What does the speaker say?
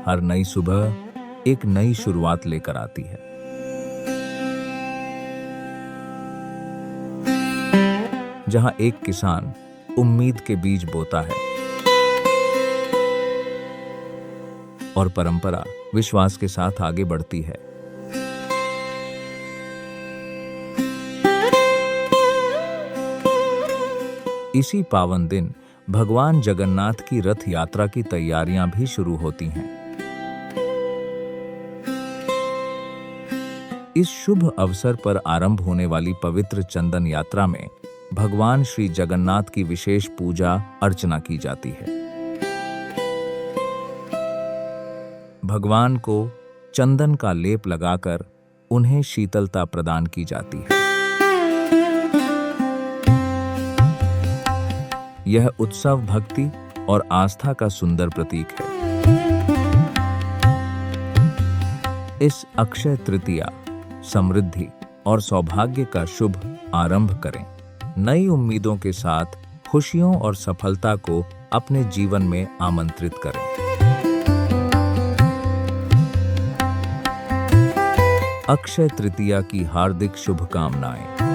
हर नई सुबह एक नई शुरुआत लेकर आती है। जहां एक किसान उम्मीद के बीज बोता है और परंपरा विश्वास के साथ आगे बढ़ती है। इसी पावन दिन भगवान जगन्नाथ की रथ यात्रा की तैयारियां भी शुरू होती हैं। इस शुभ अवसर पर आरंभ होने वाली पवित्र चंदन यात्रा में भगवान श्री जगन्नाथ की विशेष पूजा अर्चना की जाती है। भगवान को चंदन का लेप लगाकर उन्हें शीतलता प्रदान की जाती है। यह उत्सव भक्ति और आस्था का सुंदर प्रतीक है। इस अक्षय तृतीया समृद्धि और सौभाग्य का शुभ आरंभ करें। नई उम्मीदों के साथ खुशियों और सफलता को अपने जीवन में आमंत्रित करें। अक्षय तृतीया की हार्दिक शुभकामनाएं।